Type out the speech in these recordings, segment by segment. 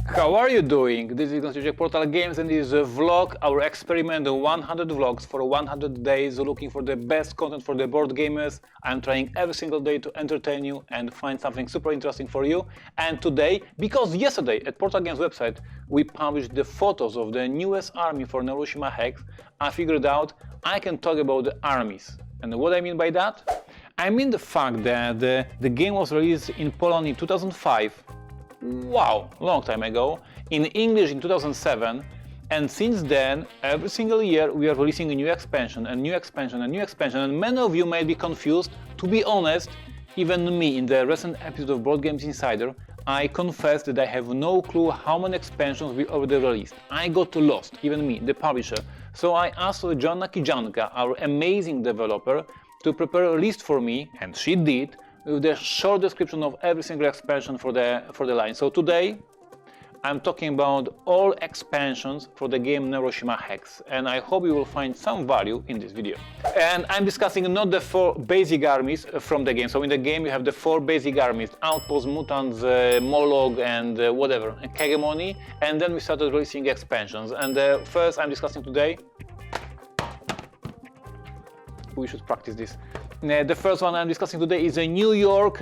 How are you doing? This is Neuroshima Portal Games and this is a vlog, our experiment, 100 vlogs for 100 days looking for the best content for the board gamers. I'm trying every single day to entertain you and find something super interesting for you. And today, because yesterday at Portal Games website we published the photos of the newest army for Neuroshima Hex, I figured out I can talk about the armies. And what I mean by that? I mean the fact that the game was released in Poland in 2005. Wow, long time ago, in English in 2007, and since then, every single year we are releasing a new expansion, a new expansion, a new expansion, and many of you may be confused. To be honest, even me in the recent episode of Board Games Insider, I confessed that I have no clue how many expansions we already released. I got lost, even me, the publisher. So I asked Joanna Kijanka, our amazing developer, to prepare a list for me, and she did, with a short description of every single expansion for the line. So today I'm talking about all expansions for the game Neuroshima Hex, and I hope you will find some value in this video. And I'm discussing not the 4 basic armies from the game. So in the game you have the 4 basic armies: Outpost, Mutants, Moloch, and whatever, and Hegemony, and then we started releasing expansions. And first I'm discussing today, we should practice this. The first one I'm discussing today is New York,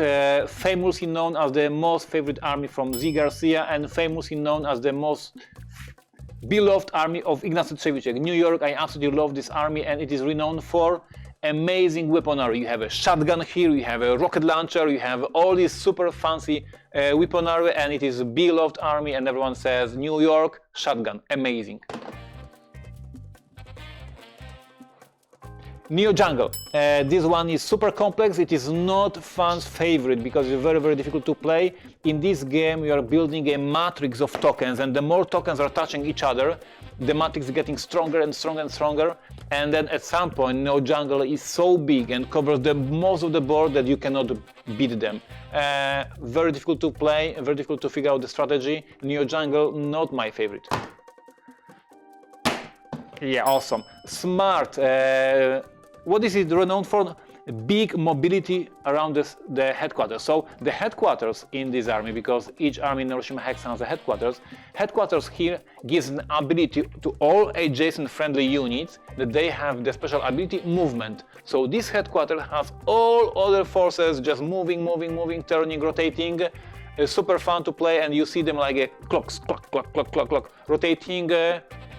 famously known as the most favorite army from Z. Garcia and famously known as the most beloved army of Ignacy Trzewiczek. New York, I absolutely love this army, and it is renowned for amazing weaponry. You have a shotgun here, you have a rocket launcher, you have all this super fancy weaponry, and it is a beloved army, and everyone says New York, shotgun, amazing. Neo Jungle. This one is super complex. It is not fans' favorite because it's very difficult to play. In this game you are building a matrix of tokens, and the more tokens are touching each other, the matrix is getting stronger and stronger and stronger, and then at some point Neo Jungle is so big and covers the most of the board that you cannot beat them. Very difficult to play, very difficult to figure out the strategy. Neo Jungle, not my favorite. Yeah, awesome. Smart. What is it renowned for? Big mobility around the headquarters. So the headquarters in this army, because each army in Neuroshima Hex has a headquarters here gives an ability to all adjacent friendly units that they have the special ability movement. So this headquarters has all other forces just moving, turning, rotating. Super fun to play, and you see them like a clocks, clock, rotating.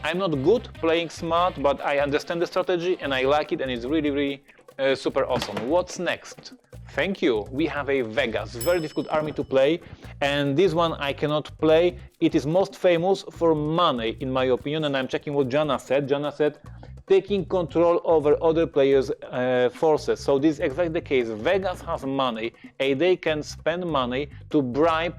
I'm not good playing smart, but I understand the strategy and I like it, and it's really super awesome. What's next? Thank you. We have a Vegas, very difficult army to play, and this one I cannot play. It is most famous for money, in my opinion, and I'm checking what Jana said. Jana said taking control over other players' forces. So this is exactly the case. Vegas has money, and they can spend money to bribe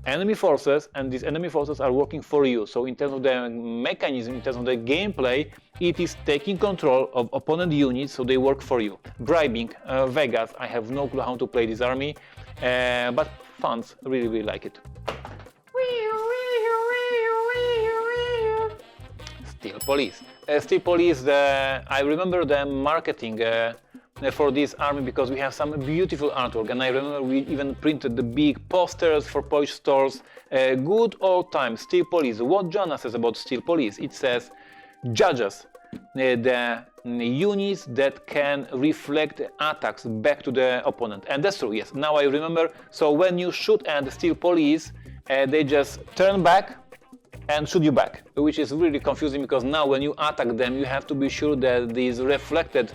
enemy forces, and these enemy forces are working for you. So in terms of the mechanism, in terms of the gameplay, it is taking control of opponent units, so they work for you. Bribing Vegas, I have no clue how to play this army, but fans really like it. Steel Police. Steel Police, I remember the marketing for this army because we have some beautiful artwork, and I remember we even printed the big posters for Polish stores. Good old time, Steel Police. What Jana says about Steel Police? It says judges, the units that can reflect attacks back to the opponent, and that's true. Yes, now I remember. So when you shoot at the Steel Police, they just turn back and shoot you back, which is really confusing because now when you attack them, you have to be sure that this reflected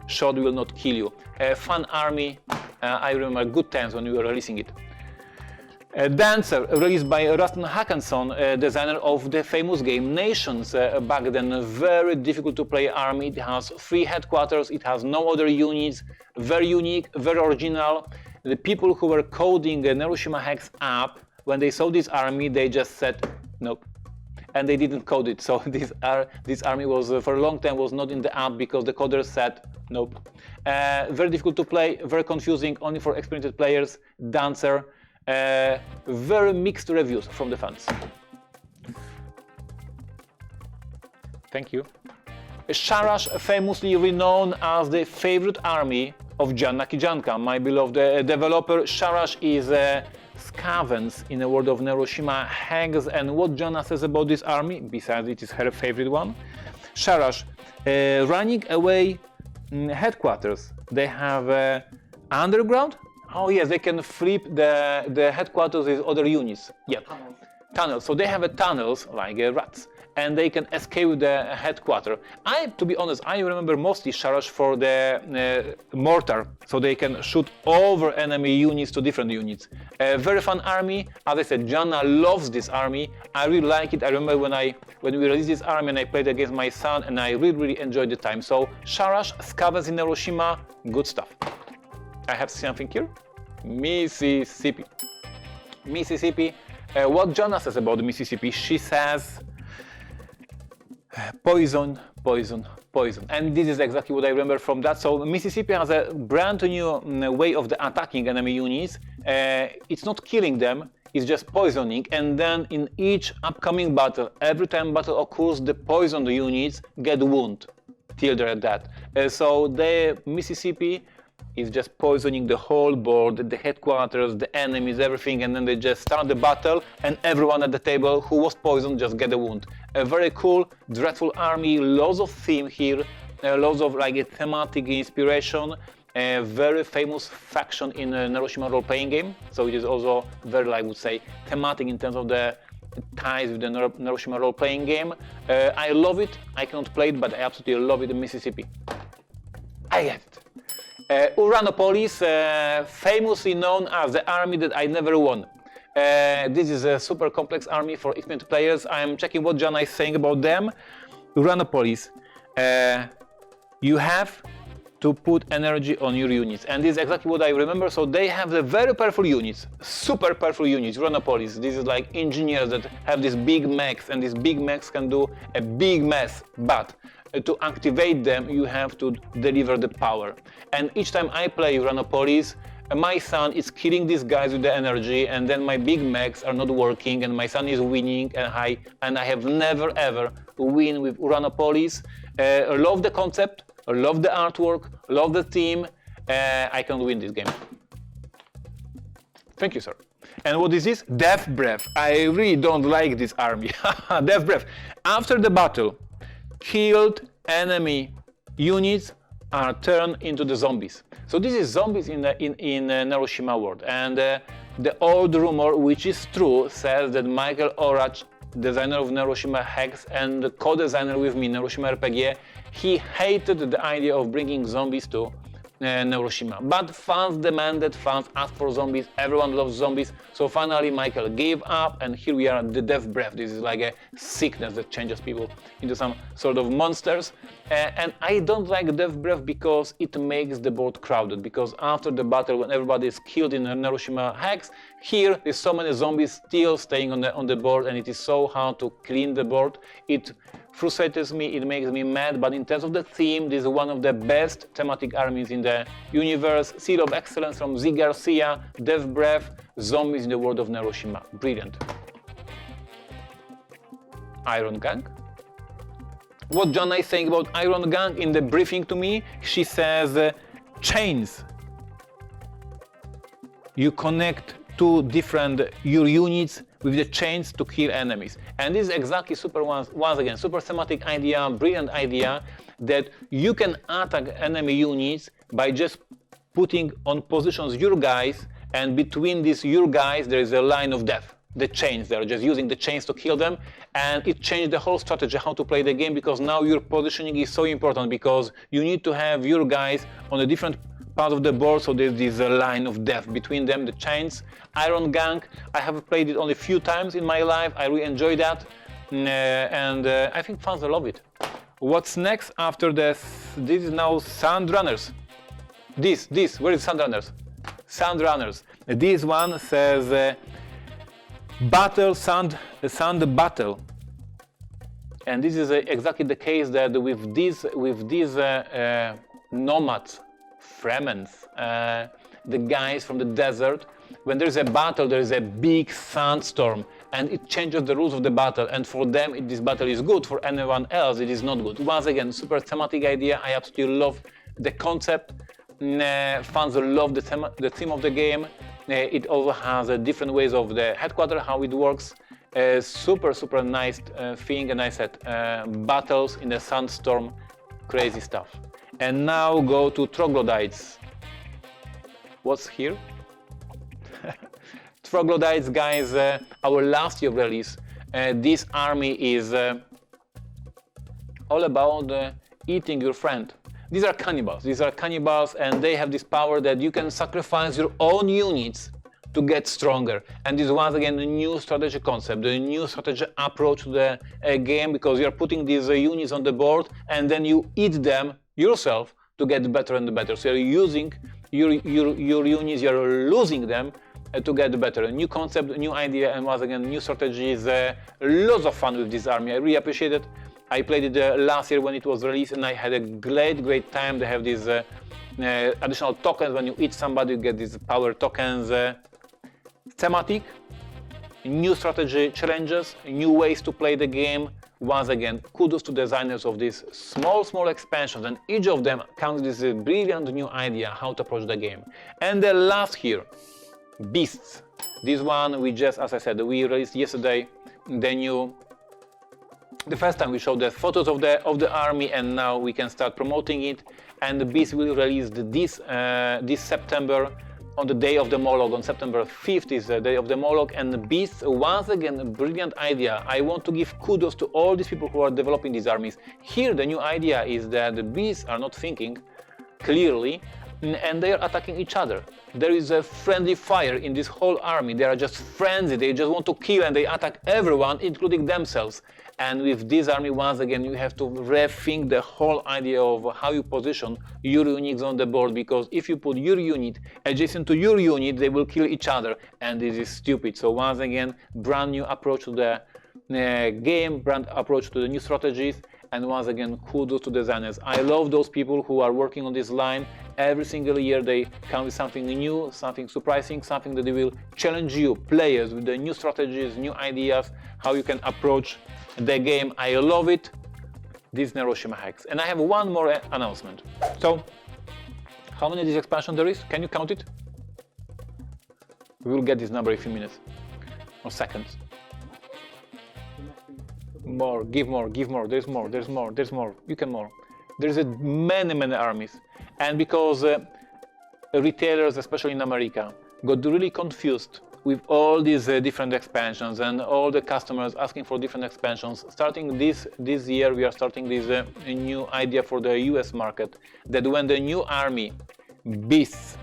shot will not kill you. Fun army. I remember good times when we were releasing it. Dancer, released by Rustin Hackenson, designer of the famous game Nations. Back then, a very difficult to play army. It has 3 headquarters, it has no other units, very unique, very original. The people who were coding Neuroshima Hex app, when they saw this army, they just said nope, and they didn't code it. So this army was for a long time was not in the app because the coders said nope. Very difficult to play, very confusing, only for experienced players. Dancer. Very mixed reviews from the fans. Thank you. Sharash, famously renowned as the favorite army of Janna Kijanka, my beloved developer. Sharash is scavens in the world of Neuroshima Hex, and what Janna says about this army, besides it is her favorite one. Sharash, running away headquarters. They have underground. Oh yes, they can flip the headquarters with other units. Yeah, tunnels. So they have tunnels like rats, and they can escape the headquarters. To be honest, I remember mostly Sharash for the mortar, so they can shoot over enemy units to different units. A very fun army. As I said, Janna loves this army. I really like it. I remember when we released this army and I played against my son, and I really enjoyed the time. So Sharash, scavens in Neuroshima, good stuff. I have something here. Mississippi. Mississippi. What Janna says about Mississippi? She says poison, poison, poison. And this is exactly what I remember from that. So Mississippi has a brand new way of attacking enemy units. It's not killing them, it's just poisoning. And then in each upcoming battle, every time battle occurs, the poisoned units get wounded till they're dead. So the Mississippi is just poisoning the whole board, the headquarters, the enemies, everything, and then they just start the battle, and everyone at the table who was poisoned just get a wound. A very cool, dreadful army, lots of theme here, lots of like a thematic inspiration, a very famous faction in a Neuroshima role-playing game, so it is also very, I would say, thematic in terms of the ties with the Neuroshima role-playing game. I love it, I cannot play it, but I absolutely love it in Mississippi. I get it. Uranopolis, famously known as the army that I never won. This is a super complex army for experienced players. I am checking what Janna is saying about them. Uranopolis, you have to put energy on your units, and this is exactly what I remember. So they have the very powerful units, super powerful units, Uranopolis. This is like engineers that have these big mechs, and these big mechs can do a big mess, but to activate them, you have to deliver the power. And each time I play Uranopolis, my son is killing these guys with the energy, and then my big mechs are not working, and my son is winning, and I have never ever win with Uranopolis. Love the concept, love the artwork, love the theme. I can win this game. Thank you, sir. And what is this? Death Breath. I really don't like this army. Death Breath. After the battle, killed enemy units are turned into the zombies. So this is zombies in Neuroshima world. And the old rumor, which is true, says that Michael Orach, designer of Neuroshima Hex and co-designer with me, Neuroshima RPG, he hated the idea of bringing zombies to Neuroshima. But fans demanded, fans asked for zombies, everyone loves zombies, so finally Michael gave up, and here we are, the Death Breath. This is like a sickness that changes people into some sort of monsters. And I don't like Death Breath because it makes the board crowded, because after the battle, when everybody is killed in Neuroshima Hex, here there's so many zombies still staying on the board, and it is so hard to clean the board. It frustrates me, it makes me mad, but in terms of the theme, this is one of the best thematic armies in the universe. Seal of Excellence from Z. Garcia, Death Breath, zombies in the world of Neuroshima. Brilliant. Iron Gang. What Janna is saying about Iron Gang in the briefing to me, she says chains. You connect two different your units with the chains to kill enemies. And this is exactly once again, super thematic idea, brilliant idea, that you can attack enemy units by just putting on positions your guys, and between these your guys there is a line of death. The chains, they're just using the chains to kill them, and it changed the whole strategy how to play the game, because now your positioning is so important, because you need to have your guys on a different part of the board, so there's this line of death between them, the chains. Iron Gang, I have played it only a few times in my life, I really enjoy that, and I think fans will love it. What's next after this? This is now Sand Runners. Where is Sand Runners? Sand Runners. This one says battle, sand battle. And this is exactly the case that with these nomads, Fremens, the guys from the desert, when there's a battle, there is a big sandstorm, and it changes the rules of the battle, and for them this battle is good, for anyone else it is not good. Once again, super thematic idea. I absolutely love the concept. Fans love the theme of the game. It also has different ways of the headquarters, how it works. Super nice thing, and I said battles in the sandstorm, crazy stuff. And now go to troglodytes. What's here? Troglodytes, guys, our last year release. This army is all about eating your friend. These are cannibals. These are cannibals, and they have this power that you can sacrifice your own units to get stronger. And this is once again a new strategy concept, a new strategy approach to the game, because you are putting these units on the board and then you eat them yourself to get better and better. So you're using your units, you're losing them to get better. A new concept, a new idea, and once again, new strategies. Lots of fun with this army. I really appreciate it. I played it last year when it was released, and I had a great time. They have these additional tokens. When you eat somebody, you get these power tokens. Thematic, new strategy challenges, new ways to play the game. Once again, kudos to designers of these small expansions, and each of them comes with a brilliant new idea how to approach the game. And the last here, beasts. This one we just, as I said, we released yesterday the first time we showed the photos of the army, and now we can start promoting it. And the beast will release this September, on the day of the Moloch. On September 5th is the day of the Moloch, and the beast, once again, a brilliant idea. I want to give kudos to all these people who are developing these armies. Here the new idea is that the beasts are not thinking clearly, and they are attacking each other. There is a friendly fire in this whole army. They are just frenzied, they just want to kill, and they attack everyone, including themselves. And with this army, once again, you have to rethink the whole idea of how you position your units on the board, because if you put your unit adjacent to your unit, they will kill each other, and this is stupid. So once again, brand new approach to the game, brand approach to the new strategies, and once again, kudos to designers. I love those people who are working on this line. Every single year they come with something new, something surprising, something that they will challenge you, players, with the new strategies, new ideas, how you can approach the game. I love it. This is Neuroshima Hex. And I have one more announcement. So, how many of these expansions there is? Can you count it? We will get this number in a few minutes or seconds. More, give more, give more, there's more, there's more, there's more, you can more. There's many armies. And because retailers, especially in America, got really confused with all these different expansions, and all the customers asking for different expansions. Starting this year, we are starting this new idea for the US market, that when the new army, Beasts,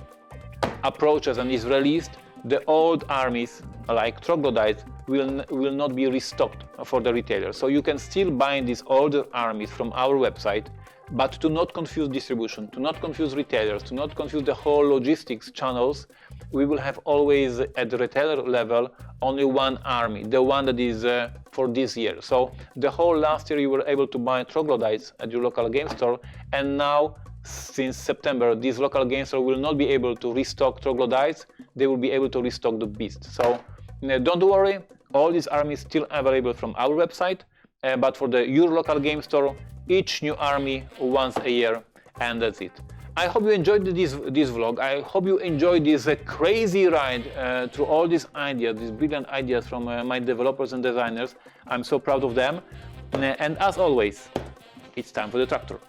approaches and is released, the old armies, like troglodytes, will not be restocked for the retailers. So you can still buy these older armies from our website, but to not confuse distribution, to not confuse retailers, to not confuse the whole logistics channels, we will have always at the retailer level only one army, the one that is for this year. So the whole last year you were able to buy troglodytes at your local game store, and now since September these local game store will not be able to restock troglodytes, they will be able to restock the beast. So don't worry, all these armies still available from our website, but for your local game store, each new army once a year, and that's it. I hope you enjoyed this vlog. I hope you enjoyed this crazy ride through all these ideas, these brilliant ideas from my developers and designers. I'm so proud of them. And as always, it's time for the tractor.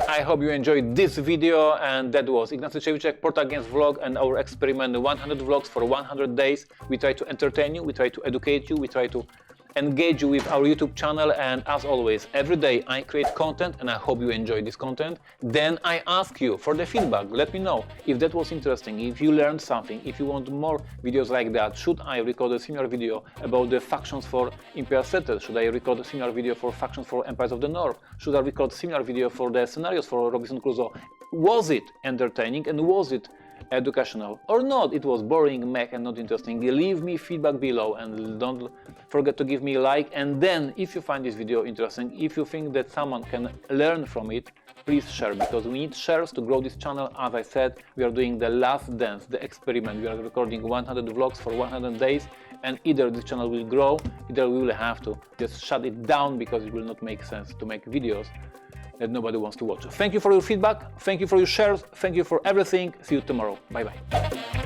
I hope you enjoyed this video, and that was Ignacy Ciewiczek, Portal Games vlog, and our experiment 100 vlogs for 100 days. We try to entertain you, we try to educate you, we try to engage you with our YouTube channel, and as always, every day I create content, and I hope you enjoy this content. Then I ask you for the feedback. Let me know if that was interesting, if you learned something, if you want more videos like that. Should I record a similar video about the factions for Imperial Settlers? Should I record a similar video for factions for Empires of the North? Should I record a similar video for the scenarios for Robinson Crusoe? Was it entertaining, and was it educational or not, it was boring, meh, and not interesting, leave me feedback below and don't forget to give me a like. And then if you find this video interesting, if you think that someone can learn from it, please share, because we need shares to grow this channel. As I said, we are doing the last dance, the experiment. We are recording 100 vlogs for 100 days, and either this channel will grow, either we will have to just shut it down because it will not make sense to make videos that nobody wants to watch. Thank you for your feedback, thank you for your shares, thank you for everything. See you tomorrow. Bye bye.